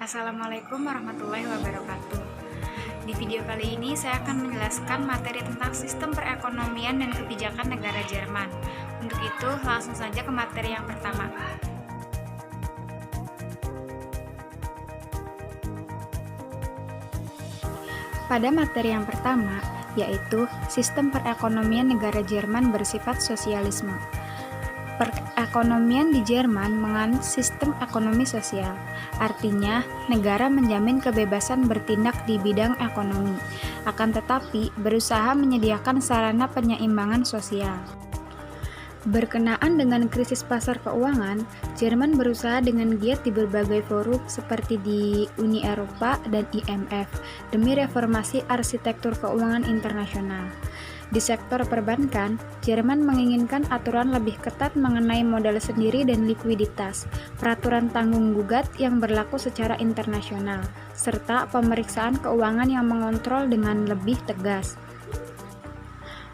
Assalamualaikum warahmatullahi wabarakatuh. Di video kali ini saya akan menjelaskan materi tentang sistem perekonomian dan kebijakan negara Jerman. Untuk itu, langsung saja ke materi yang pertama. Pada materi yang pertama, yaitu sistem perekonomian negara Jerman bersifat sosialisme. Perekonomian di Jerman menganut sistem ekonomi sosial. Artinya, negara menjamin kebebasan bertindak di bidang ekonomi, akan tetapi berusaha menyediakan sarana penyeimbangan sosial. Berkenaan dengan krisis pasar keuangan, Jerman berusaha dengan giat di berbagai forum seperti di Uni Eropa dan IMF demi reformasi arsitektur keuangan internasional. Di sektor perbankan, Jerman menginginkan aturan lebih ketat mengenai modal sendiri dan likuiditas, peraturan tanggung-gugat yang berlaku secara internasional, serta pemeriksaan keuangan yang mengontrol dengan lebih tegas.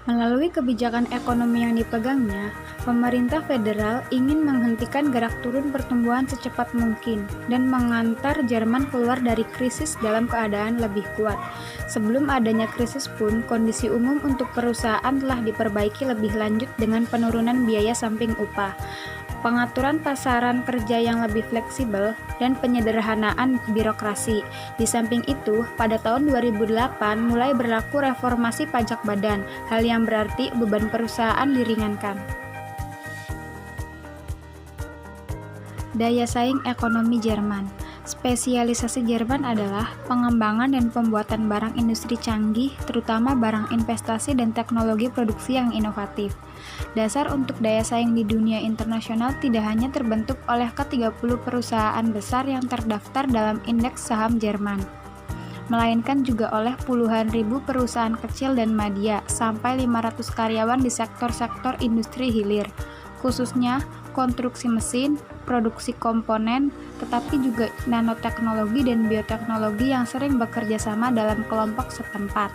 Melalui kebijakan ekonomi yang dipegangnya, pemerintah federal ingin menghentikan gerak turun pertumbuhan secepat mungkin dan mengantar Jerman keluar dari krisis dalam keadaan lebih kuat. Sebelum adanya krisis pun, kondisi umum untuk perusahaan telah diperbaiki lebih lanjut dengan penurunan biaya samping upah, pengaturan pasaran kerja yang lebih fleksibel, dan penyederhanaan birokrasi. Di samping itu, pada tahun 2008 mulai berlaku reformasi pajak badan, hal yang berarti beban perusahaan diringankan. Daya saing ekonomi Jerman. Spesialisasi Jerman adalah pengembangan dan pembuatan barang industri canggih, terutama barang investasi dan teknologi produksi yang inovatif. Dasar untuk daya saing di dunia internasional tidak hanya terbentuk oleh ke-30 perusahaan besar yang terdaftar dalam indeks saham Jerman, melainkan juga oleh puluhan ribu perusahaan kecil dan media, sampai 500 karyawan di sektor-sektor industri hilir, khususnya konstruksi mesin, produksi komponen, tetapi juga nanoteknologi dan bioteknologi yang sering bekerja sama dalam kelompok setempat.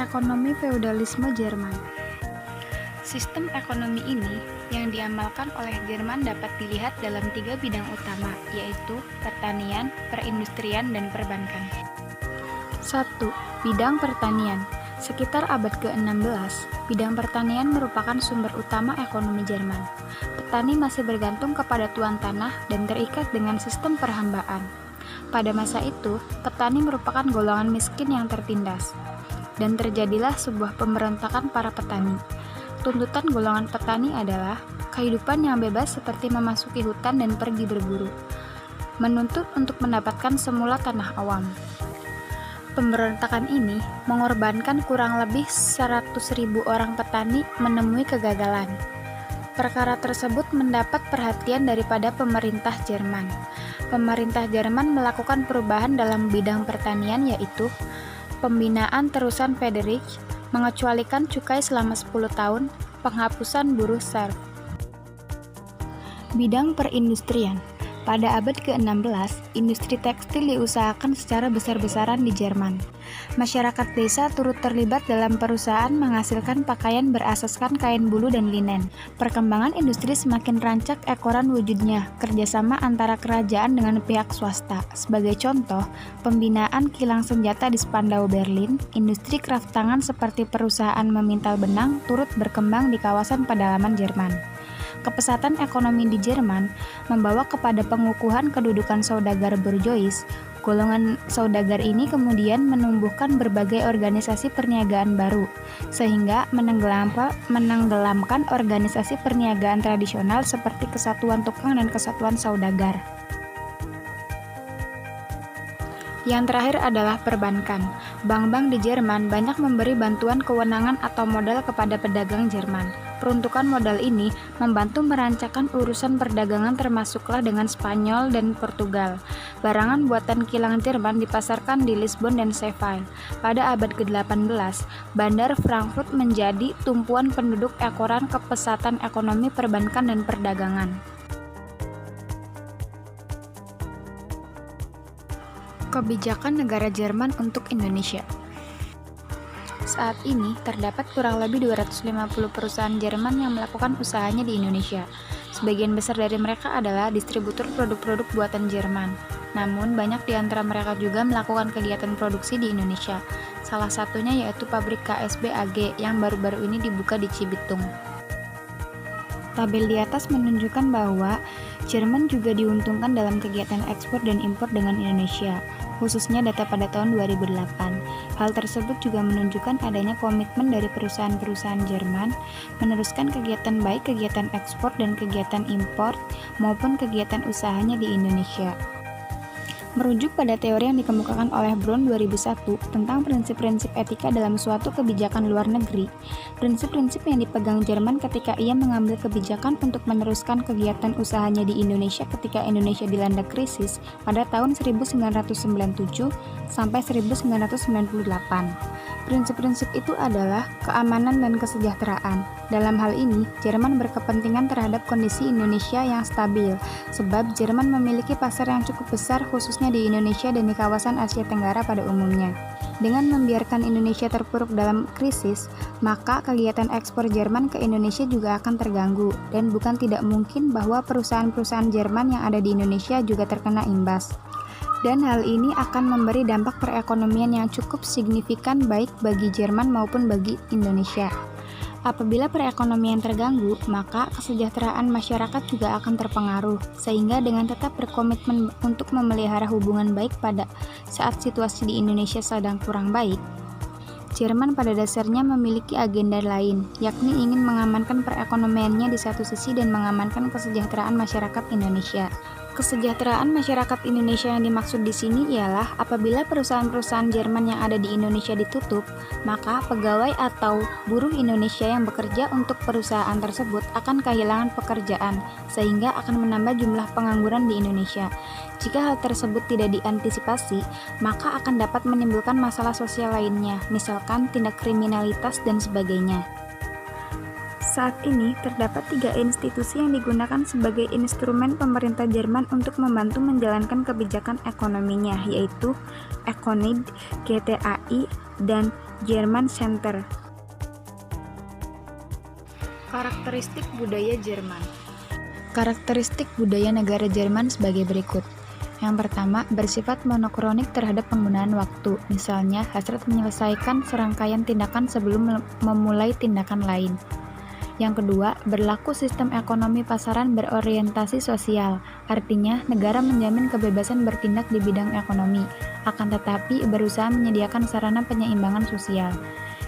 Ekonomi feudalisme Jerman. Sistem ekonomi ini yang diamalkan oleh Jerman dapat dilihat dalam 3 bidang utama, yaitu pertanian, perindustrian, dan perbankan. 1. Bidang pertanian. Sekitar abad ke-16, bidang pertanian merupakan sumber utama ekonomi Jerman. Petani masih bergantung kepada tuan tanah dan terikat dengan sistem perhambaan. Pada masa itu, petani merupakan golongan miskin yang tertindas, dan terjadilah sebuah pemberontakan para petani. Tuntutan golongan petani adalah kehidupan yang bebas seperti memasuki hutan dan pergi berburu, menuntut untuk mendapatkan semula tanah awam. Pemberontakan ini mengorbankan kurang lebih 100.000 orang petani menemui kegagalan. Perkara tersebut mendapat perhatian daripada pemerintah Jerman. Pemerintah Jerman melakukan perubahan dalam bidang pertanian, yaitu pembinaan terusan Federik, mengecualikan cukai selama 10 tahun, penghapusan buruh serf. Bidang perindustrian. Pada abad ke-16, industri tekstil diusahakan secara besar-besaran di Jerman. Masyarakat desa turut terlibat dalam perusahaan menghasilkan pakaian berasaskan kain bulu dan linen. Perkembangan industri semakin rancak ekoran wujudnya, kerjasama antara kerajaan dengan pihak swasta. Sebagai contoh, pembinaan kilang senjata di Spandau, Berlin, industri kraft tangan seperti perusahaan memintal benang turut berkembang di kawasan pedalaman Jerman. Kepesatan ekonomi di Jerman membawa kepada pengukuhan kedudukan saudagar bourgeois. Golongan saudagar ini kemudian menumbuhkan berbagai organisasi perniagaan baru, sehingga menenggelamkan organisasi perniagaan tradisional seperti Kesatuan Tukang dan Kesatuan Saudagar. Yang terakhir adalah perbankan. Bank-bank di Jerman banyak memberi bantuan kewenangan atau modal kepada pedagang Jerman. Peruntukan modal ini membantu merancangkan urusan perdagangan termasuklah dengan Spanyol dan Portugal. Barangan buatan kilang Jerman dipasarkan di Lisbon dan Seville. Pada abad ke-18, Bandar Frankfurt menjadi tumpuan penduduk ekoran kepesatan ekonomi perbankan dan perdagangan. Kebijakan negara Jerman untuk Indonesia. Saat ini, terdapat kurang lebih 250 perusahaan Jerman yang melakukan usahanya di Indonesia. Sebagian besar dari mereka adalah distributor produk-produk buatan Jerman. Namun, banyak di antara mereka juga melakukan kegiatan produksi di Indonesia. Salah satunya yaitu pabrik KSB AG yang baru-baru ini dibuka di Cibitung. Tabel di atas menunjukkan bahwa Jerman juga diuntungkan dalam kegiatan ekspor dan impor dengan Indonesia, khususnya data pada tahun 2008. Hal tersebut juga menunjukkan adanya komitmen dari perusahaan-perusahaan Jerman meneruskan kegiatan baik kegiatan ekspor dan kegiatan impor maupun kegiatan usahanya di Indonesia. Merujuk pada teori yang dikemukakan oleh Brown 2001 tentang prinsip-prinsip etika dalam suatu kebijakan luar negeri, prinsip-prinsip yang dipegang Jerman ketika ia mengambil kebijakan untuk meneruskan kegiatan usahanya di Indonesia ketika Indonesia dilanda krisis pada tahun 1997 sampai 1998. Prinsip-prinsip itu adalah keamanan dan kesejahteraan. Dalam hal ini, Jerman berkepentingan terhadap kondisi Indonesia yang stabil, sebab Jerman memiliki pasar yang cukup besar khususnya di Indonesia dan di kawasan Asia Tenggara pada umumnya. Dengan membiarkan Indonesia terpuruk dalam krisis, maka kegiatan ekspor Jerman ke Indonesia juga akan terganggu, dan bukan tidak mungkin bahwa perusahaan-perusahaan Jerman yang ada di Indonesia juga terkena imbas. Dan hal ini akan memberi dampak perekonomian yang cukup signifikan baik bagi Jerman maupun bagi Indonesia. Apabila perekonomian terganggu, maka kesejahteraan masyarakat juga akan terpengaruh, sehingga dengan tetap berkomitmen untuk memelihara hubungan baik pada saat situasi di Indonesia sedang kurang baik, Jerman pada dasarnya memiliki agenda lain, yakni ingin mengamankan perekonomiannya di satu sisi dan mengamankan kesejahteraan masyarakat Indonesia. Kesejahteraan masyarakat Indonesia yang dimaksud di sini ialah apabila perusahaan-perusahaan Jerman yang ada di Indonesia ditutup, maka pegawai atau buruh Indonesia yang bekerja untuk perusahaan tersebut akan kehilangan pekerjaan, sehingga akan menambah jumlah pengangguran di Indonesia. Jika hal tersebut tidak diantisipasi, maka akan dapat menimbulkan masalah sosial lainnya, misalkan tindak kriminalitas dan sebagainya. Saat ini, terdapat 3 institusi yang digunakan sebagai instrumen pemerintah Jerman untuk membantu menjalankan kebijakan ekonominya, yaitu Econid, GTAI, dan German Center. Karakteristik budaya Jerman. Karakteristik budaya negara Jerman sebagai berikut. Yang pertama, bersifat monokronik terhadap penggunaan waktu, misalnya hasrat menyelesaikan serangkaian tindakan sebelum memulai tindakan lain. Yang kedua, berlaku sistem ekonomi pasaran berorientasi sosial, artinya negara menjamin kebebasan bertindak di bidang ekonomi, akan tetapi berusaha menyediakan sarana penyeimbangan sosial.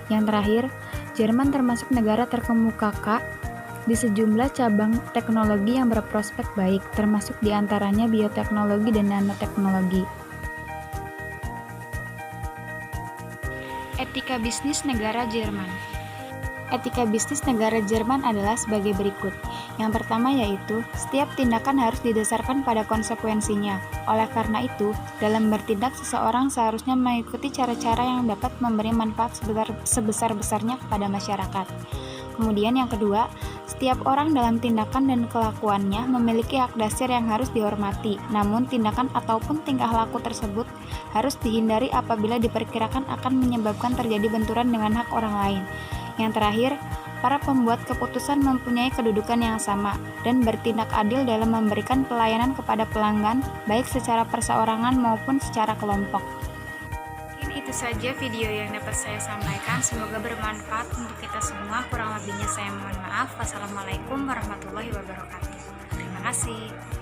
Yang terakhir, Jerman termasuk negara terkemuka di sejumlah cabang teknologi yang berprospek baik, termasuk diantaranya bioteknologi dan nanoteknologi. Etika bisnis negara Jerman. Etika bisnis negara Jerman adalah sebagai berikut. Yang pertama yaitu, setiap tindakan harus didasarkan pada konsekuensinya. Oleh karena itu, dalam bertindak seseorang seharusnya mengikuti cara-cara yang dapat memberi manfaat sebesar-besarnya kepada masyarakat. Kemudian yang kedua, setiap orang dalam tindakan dan kelakuannya memiliki hak dasar yang harus dihormati. Namun tindakan ataupun tingkah laku tersebut harus dihindari apabila diperkirakan akan menyebabkan terjadi benturan dengan hak orang lain. Yang terakhir, para pembuat keputusan mempunyai kedudukan yang sama dan bertindak adil dalam memberikan pelayanan kepada pelanggan, baik secara perseorangan maupun secara kelompok. Mungkin itu saja video yang dapat saya sampaikan. Semoga bermanfaat untuk kita semua. Kurang lebihnya saya mohon maaf. Wassalamualaikum warahmatullahi wabarakatuh. Terima kasih.